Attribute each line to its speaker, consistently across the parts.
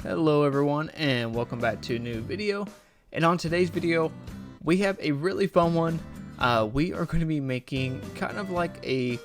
Speaker 1: Hello everyone and welcome back to a new video. And on today's video we have a really fun one. We are going to be making kind of like a,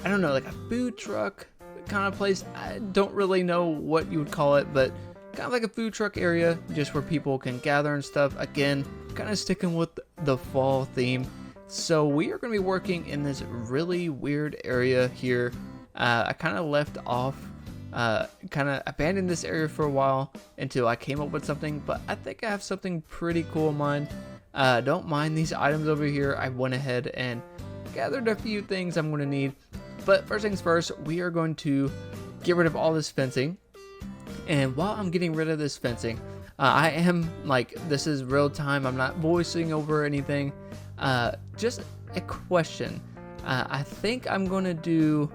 Speaker 1: I don't know, like a food truck kind of place. I don't really know what you would call it, but kind of like a food truck area just where people can gather and stuff. Again, kind of sticking with the fall theme. So we are going to be working in this really weird area here. I kind of left off, kind of abandoned this area for a while until I came up with something, but I think I have something pretty cool in mind. Don't mind these items over here. I went ahead and gathered a few things I'm going to need, but first things first, we are going to get rid of all this fencing. And while I'm getting rid of this fencing, I am like, this is real time, I'm not voicing over anything. Just a question. I think I'm going to do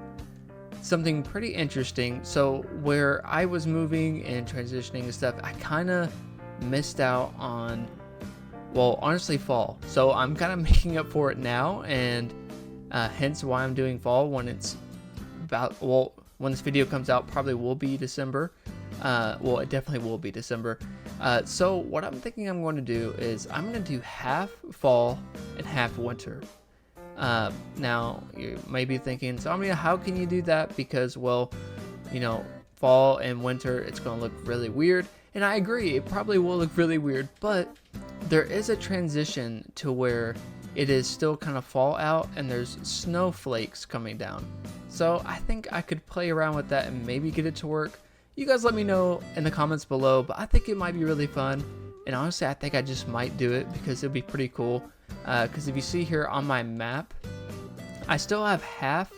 Speaker 1: something pretty interesting. So where I was moving and transitioning and stuff, I kind of missed out on, well, honestly, fall. So I'm kind of making up for it now, and hence why I'm doing fall when it's about, well, when this video comes out, probably will be December. Well, it definitely will be December. So what I'm thinking I'm going to do is I'm going to do half fall and half winter. Now you may be thinking, so I mean, how can you do that? Because, well, you know, fall and winter, it's going to look really weird. And I agree, it probably will look really weird, but there is a transition to where it is still kind of fall out and there's snowflakes coming down. So I think I could play around with that and maybe get it to work. You guys let me know in the comments below, but I think it might be really fun. And honestly, I think I just might do it because it'd be pretty cool. Because if you see here on my map, I still have half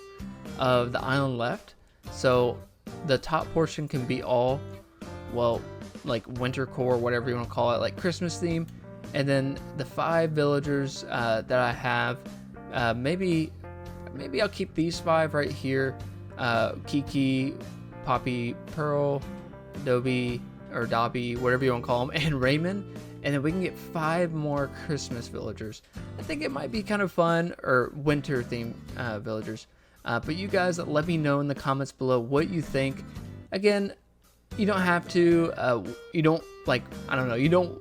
Speaker 1: of the island left. So the top portion can be all, well, like winter core, whatever you want to call it, like Christmas theme. And then the 5 villagers that I have, maybe I'll keep these 5 right here. Kiki, Poppy, Pearl, Dobby, or Dobby, whatever you want to call them, and Raymond. And then we can get 5 more Christmas villagers. I think it might be kind of fun, or winter themed villagers. But you guys let me know in the comments below what you think. Again, you don't have to, you don't, like, I don't know, you don't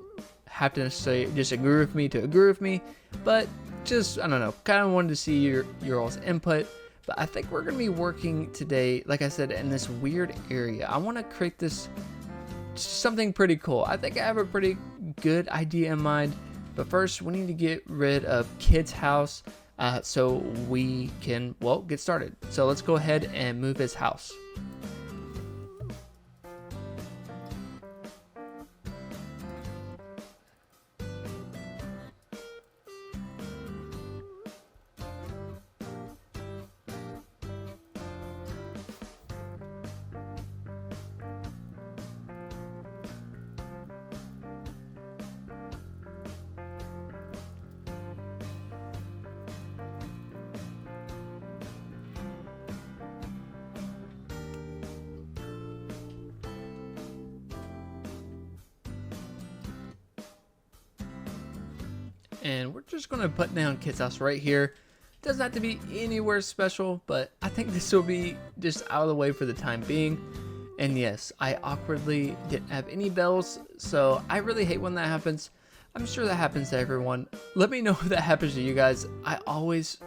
Speaker 1: have to necessarily just agree with me to agree with me, but just, I don't know, kind of wanted to see your all's input. But I think we're going to be working today, like I said, in this weird area. I want to create this something pretty cool. I think I have a pretty good idea in mind. But first, we need to get rid of Kid's house so we can, well, get started. So let's go ahead and move his house. And we're just going to put down Kid's house right here. Doesn't have to be anywhere special, but I think this will be just out of the way for the time being. And yes, I awkwardly didn't have any bells, so I really hate when that happens. I'm sure that happens to everyone. Let me know if that happens to you guys. I always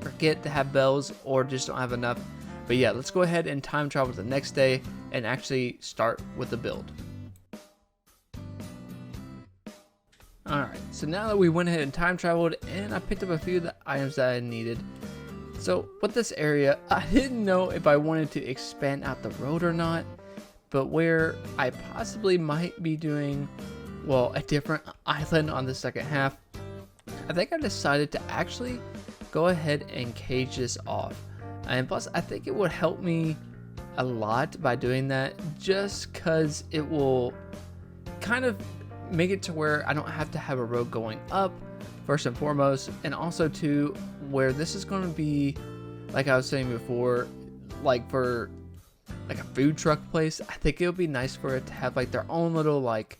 Speaker 1: forget to have bells or just don't have enough. But yeah, let's go ahead and time travel to the next day and actually start with the build. Alright, so now that we went ahead and time traveled and I picked up a few of the items that I needed. So with this area, I didn't know if I wanted to expand out the road or not, but where I possibly might be doing, well, a different island on the second half, I think I decided to actually go ahead and cage this off. And plus, I think it would help me a lot by doing that, just because it will kind of make it to where I don't have to have a road going up, first and foremost, and also to where this is going to be, like I was saying before, like for like a food truck place. I think it would be nice for it to have like their own little, like,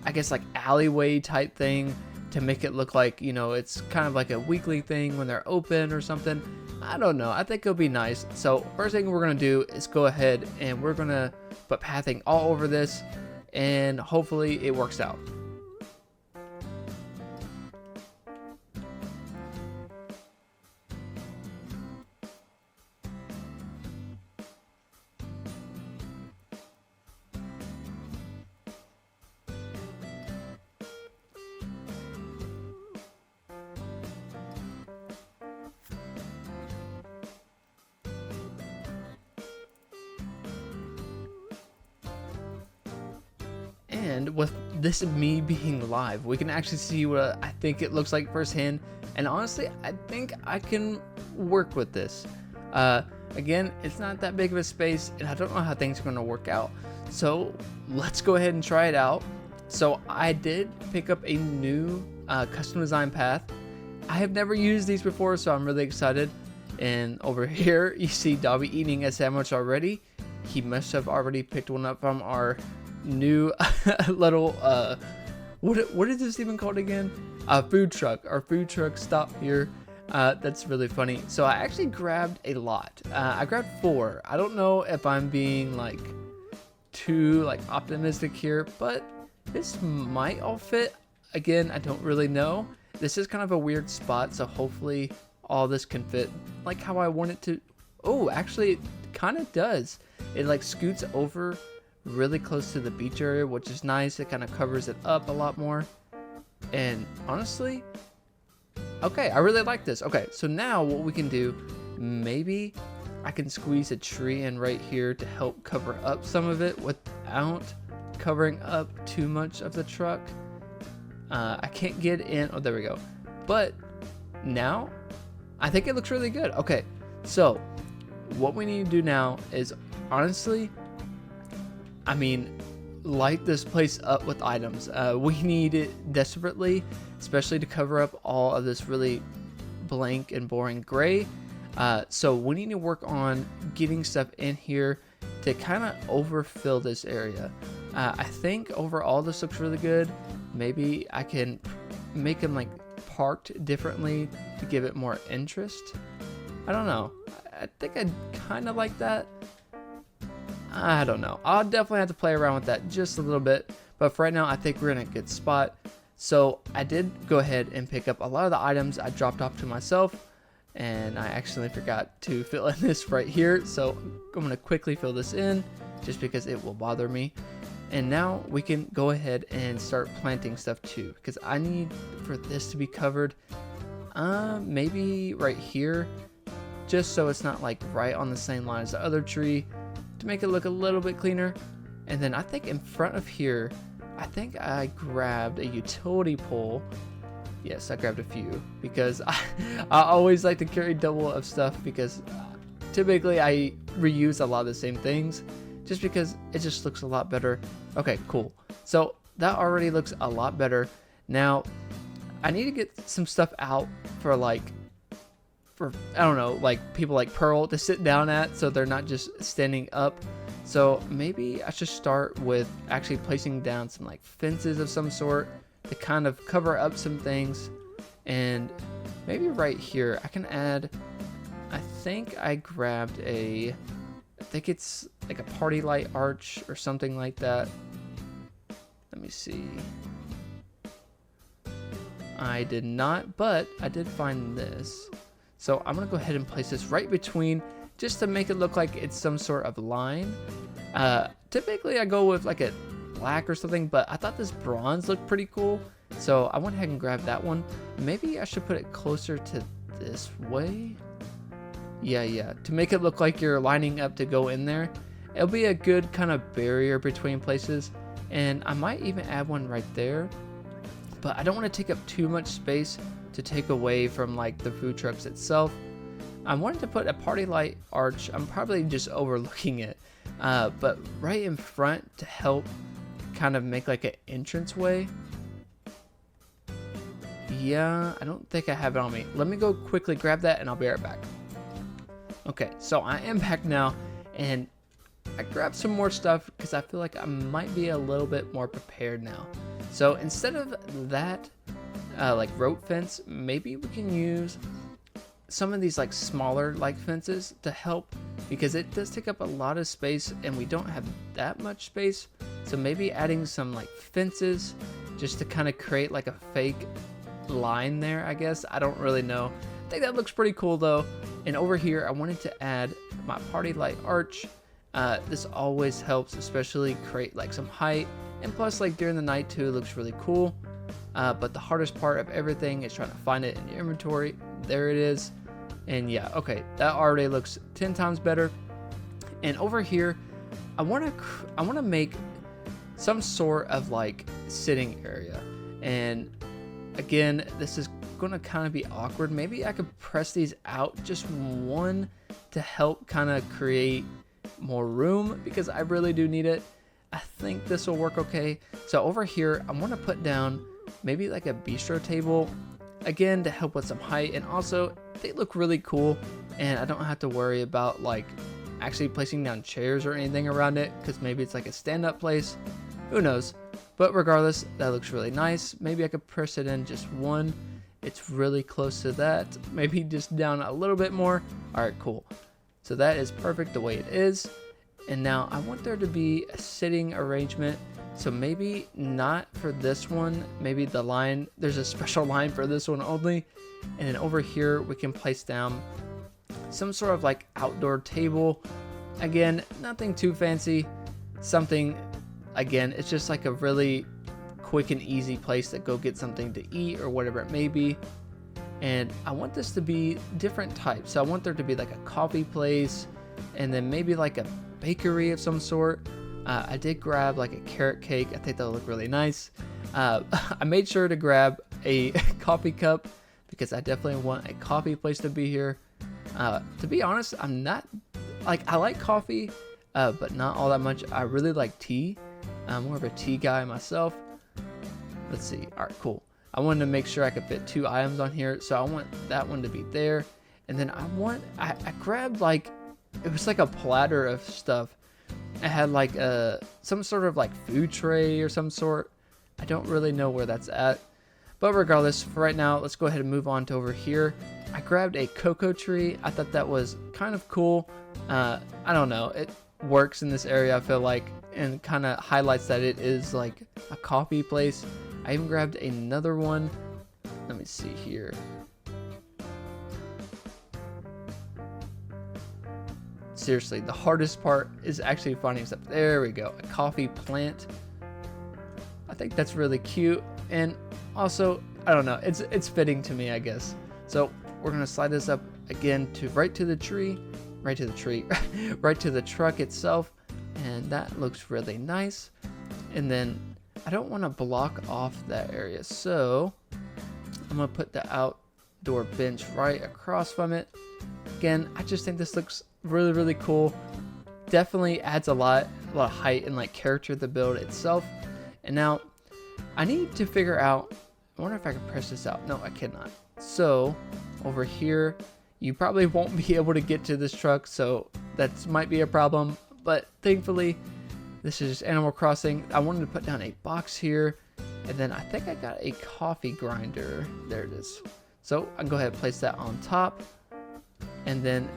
Speaker 1: I guess like alleyway type thing to make it look like, you know, it's kind of like a weekly thing when they're open or something. I don't know. I think it'll be nice. So first thing we're going to do is go ahead and we're going to put pathing all over this, and hopefully it works out. And with this me being live, we can actually see what I think it looks like firsthand. And honestly, I think I can work with this. Again, it's not that big of a space, and I don't know how things are going to work out. So let's go ahead and try it out. So I did pick up a new custom design path. I have never used these before, so I'm really excited. And over here, you see Dobby eating a sandwich already. He must have already picked one up from our new little what is this even called again? Food truck. Our food truck stop here. That's really funny. So I actually grabbed a lot. I grabbed 4. I don't know if I'm being like too like optimistic here, but this might all fit. Again, I don't really know. This is kind of a weird spot, so hopefully all this can fit like how I want it to. Oh, actually it kind of does. It like scoots over really close to the beach area, which is nice. It kind of covers it up a lot more. And honestly, okay, I really like this. Okay, so now what we can do, maybe I can squeeze a tree in right here to help cover up some of it without covering up too much of the truck. I can't get in. Oh, there we go. But now I think it looks really good. Okay, so what we need to do now is honestly, I mean, light this place up with items. We need it desperately, especially to cover up all of this really blank and boring gray. So we need to work on getting stuff in here to kind of overfill this area. I think overall this looks really good. Maybe I can make them like parked differently to give it more interest. I don't know. I think I kind of like that. I don't know. I'll definitely have to play around with that just a little bit. But for right now, I think we're in a good spot. So I did go ahead and pick up a lot of the items I dropped off to myself. And I accidentally forgot to fill in this right here. So I'm going to quickly fill this in just because it will bother me. And now we can go ahead and start planting stuff too, because I need for this to be covered. Maybe right here, just so it's not like right on the same line as the other tree, to make it look a little bit cleaner. And then I think in front of here, I think I grabbed a utility pole. Yes, I grabbed a few because I always like to carry double of stuff, because typically I reuse a lot of the same things just because it just looks a lot better. Okay, cool. So that already looks a lot better. Now I need to get some stuff out for I don't know, like people like Pearl to sit down at, so they're not just standing up. So maybe I should start with actually placing down some like fences of some sort to kind of cover up some things. And maybe right here I can add, I think I grabbed I think it's like a party light arch or something like that. Let me see. I did not, but I did find this. So I'm going to go ahead and place this right between, just to make it look like it's some sort of line. Typically I go with like a black or something, but I thought this bronze looked pretty cool. So I went ahead and grabbed that one. Maybe I should put it closer to this way. Yeah, to make it look like you're lining up to go in there. It'll be a good kind of barrier between places. And I might even add one right there. But I don't want to take up too much space to take away from like the food trucks itself. I wanted to put a party light arch. I'm probably just overlooking it. But right in front to help kind of make like an entranceway. Yeah, I don't think I have it on me. Let me go quickly grab that and I'll be right back. Okay, so I am back now, and I grabbed some more stuff because I feel like I might be a little bit more prepared now. So instead of that like rope fence, maybe we can use some of these like smaller like fences to help, because it does take up a lot of space and we don't have that much space. So maybe adding some like fences just to kind of create like a fake line there, I guess. I don't really know. I think that looks pretty cool though. And over here I wanted to add my party light arch. This always helps, especially create like some height, and plus like during the night too, it looks really cool. But the hardest part of everything is trying to find it in your inventory. There it is. And yeah, okay, that already looks 10 times better. And over here I want to make some sort of like sitting area. And again, this is gonna kind of be awkward. Maybe I could press these out just one to help kind of create more room, because I really do need it. I think this will work okay. So over here I want to put down maybe like a bistro table, again to help with some height, and also they look really cool and I don't have to worry about like actually placing down chairs or anything around it, because maybe it's like a stand-up place, who knows. But regardless, that looks really nice. Maybe I could press it in just one. It's really close to that. Maybe just down a little bit more. All right, cool. So that is perfect the way it is. And now I want there to be a sitting arrangement. So maybe not for this one. Maybe the line, there's a special line for this one only. And then over here we can place down some sort of like outdoor table. Again, nothing too fancy. Something, again, it's just like a really quick and easy place to go get something to eat or whatever it may be. And I want this to be different types. So I want there to be like a coffee place, and then maybe like a bakery of some sort. I did grab like a carrot cake. I think that'll look really nice. I made sure to grab a coffee cup because I definitely want a coffee place to be here. To be honest, I'm not like, I like coffee, but not all that much. I really like tea. I'm more of a tea guy myself. Let's see. All right, cool. I wanted to make sure I could fit 2 items on here, so I want that one to be there. And then I grabbed like, it was like a platter of stuff. It had like some sort of like food tray or some sort. I don't really know where that's at. But regardless, for right now, let's go ahead and move on to over here. I grabbed a cocoa tree. I thought that was kind of cool. I don't know. It works in this area, I feel like, and kind of highlights that it is like a coffee place. I even grabbed another one. Let me see here. Seriously, the hardest part is actually finding stuff. There we go, a coffee plant. I think that's really cute, and also, I don't know, it's fitting to me, I guess. So we're gonna slide this up again to right to the truck itself, and that looks really nice. And then I don't want to block off that area, so I'm gonna put the outdoor bench right across from it. Again, I just think this looks really, really cool. Definitely adds a lot of height and like character to the build itself. And now I need to figure out, I wonder if I can press this out. No, I cannot. So over here, you probably won't be able to get to this truck, so that might be a problem. But thankfully, this is just Animal Crossing. I wanted to put down a box here, and then I think I got a coffee grinder. There it is. So I can go ahead and place that on top. And then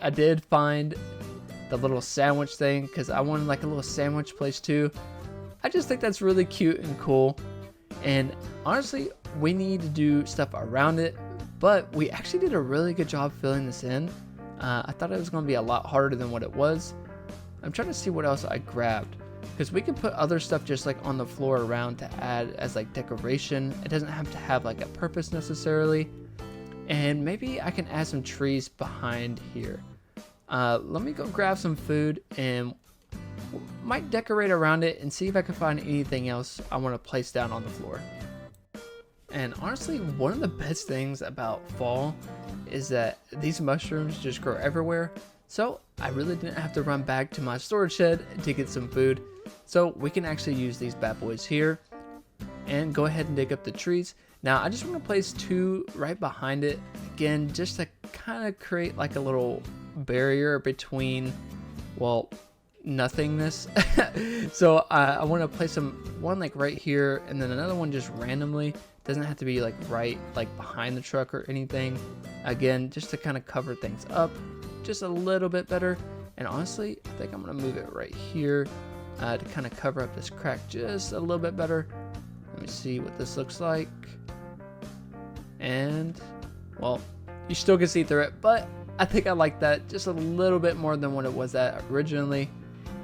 Speaker 1: I did find the little sandwich thing, because I wanted like a little sandwich place too. I just think that's really cute and cool. And honestly, we need to do stuff around it, but we actually did a really good job filling this in. I thought it was going to be a lot harder than what it was. I'm trying to see what else I grabbed, because we can put other stuff just like on the floor around to add as like decoration. It doesn't have to have like a purpose necessarily. And maybe I can add some trees behind here. Let me go grab some food and might decorate around it and see if I can find anything else I want to place down on the floor. And honestly, one of the best things about fall is that these mushrooms just grow everywhere. So I really didn't have to run back to my storage shed to get some food. So we can actually use these bad boys here and go ahead and dig up the trees. Now I just want to place 2 right behind it, again, just to kind of create like a little barrier between, well, nothingness. So I want to place one like right here, and then another one just randomly. Doesn't have to be like right like behind the truck or anything. Again, just to kind of cover things up just a little bit better. And honestly, I think I'm gonna move it right here to kind of cover up this crack just a little bit better. Let me see what this looks like. And well, you still can see through it, but I think I like that just a little bit more than what it was at originally.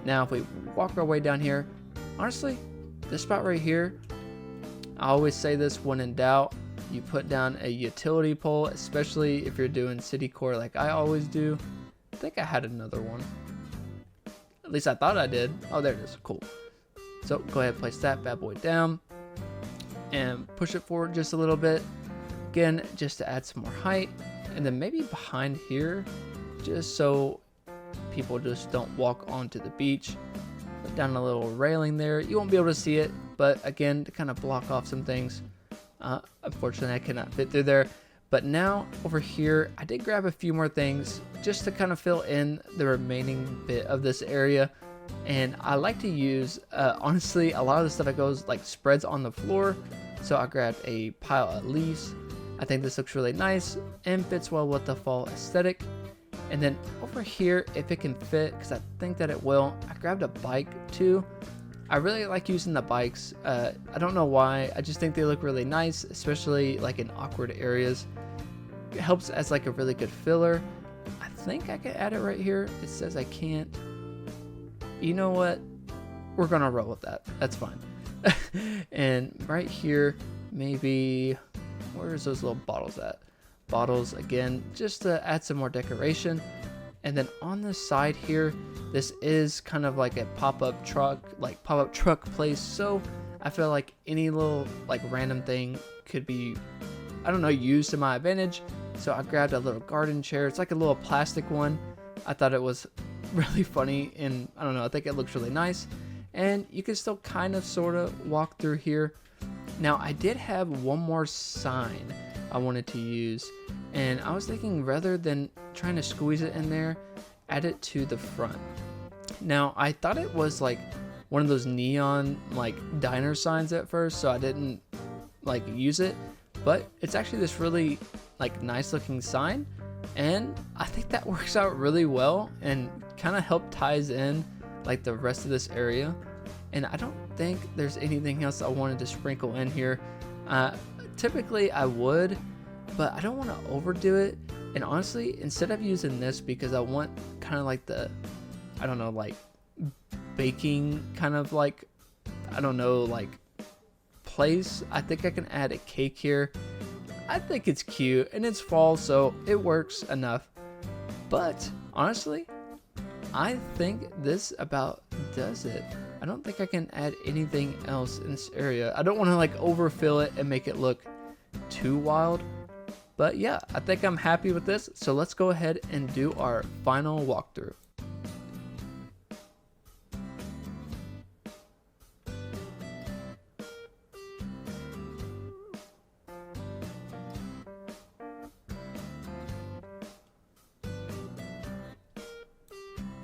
Speaker 1: Now, if we walk our way down here, honestly, this spot right here, I always say this when in doubt, you put down a utility pole, especially if you're doing city core like I always do. I think I had another one. At least I thought I did. Oh, there it is. Cool. So go ahead and place that bad boy down and push it forward just a little bit. Again, just to add some more height. And then maybe behind here, just so people just don't walk onto the beach. Put down a little railing there. You won't be able to see it, but again, to kind of block off some things. Unfortunately, I cannot fit through there. But now over here, I did grab a few more things just to kind of fill in the remaining bit of this area. And I like to use, honestly, a lot of the stuff that goes like spreads on the floor. So I grabbed a pile of leaves. I think this looks really nice and fits well with the fall aesthetic. And then over here, if it can fit, because I think that it will, I grabbed a bike too. I really like using the bikes. I don't know why, I just think they look really nice, especially like in awkward areas. It helps as like a really good filler. I think I can add it right here. It says I can't. You know what? We're gonna roll with that. That's fine. And right here, maybe, where's those little bottles at? Bottles again, just to add some more decoration. And then on the side here, this is kind of like a pop-up truck place. So I feel like any little like random thing could be, I don't know, used to my advantage. So I grabbed a little garden chair. It's like a little plastic one. I thought it was really funny, and I don't know, I think it looks really nice. And you can still kind of sort of walk through here. Now I did have one more sign I wanted to use, and I was thinking rather than trying to squeeze it in there, add it to the front. Now I thought it was like one of those neon like diner signs at first, so I didn't like use it, but it's actually this really like nice looking sign, and I think that works out really well and kind of ties in like the rest of this area. And I don't think there's anything else I wanted to sprinkle in here. Typically I would, but I don't want to overdo it. And honestly, instead of using this, because I want kind of like the, I don't know, like baking kind of like, I don't know, like place, I think I can add a cake here. I think it's cute and it's fall, so it works enough. But honestly, I think this about does it. I don't think I can add anything else in this area. I don't want to like overfill it and make it look too wild. But yeah, I think I'm happy with this. So let's go ahead and do our final walkthrough.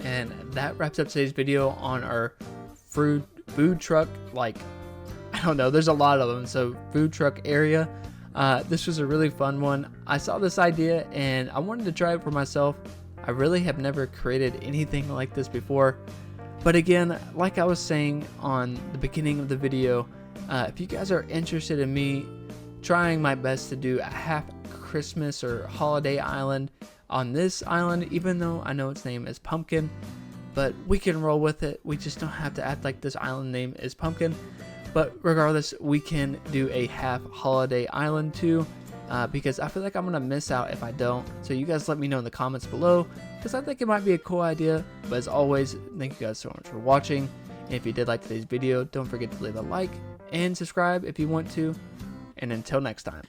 Speaker 1: And that wraps up today's video on our food truck, like, I don't know, there's a lot of them, so food truck area. This was a really fun one. I saw this idea and I wanted to try it for myself. I really have never created anything like this before. But again, like I was saying on the beginning of the video, if you guys are interested in me trying my best to do a half Christmas or holiday island on this island, even though I know its name is Pumpkin, but we can roll with it. We just don't have to act like this island name is Pumpkin. But regardless, we can do a half holiday island too, because I feel like I'm gonna miss out if I don't. So you guys let me know in the comments below, because I think it might be a cool idea. But as always, thank you guys so much for watching. And if you did like today's video, don't forget to leave a like and subscribe if you want to. And until next time.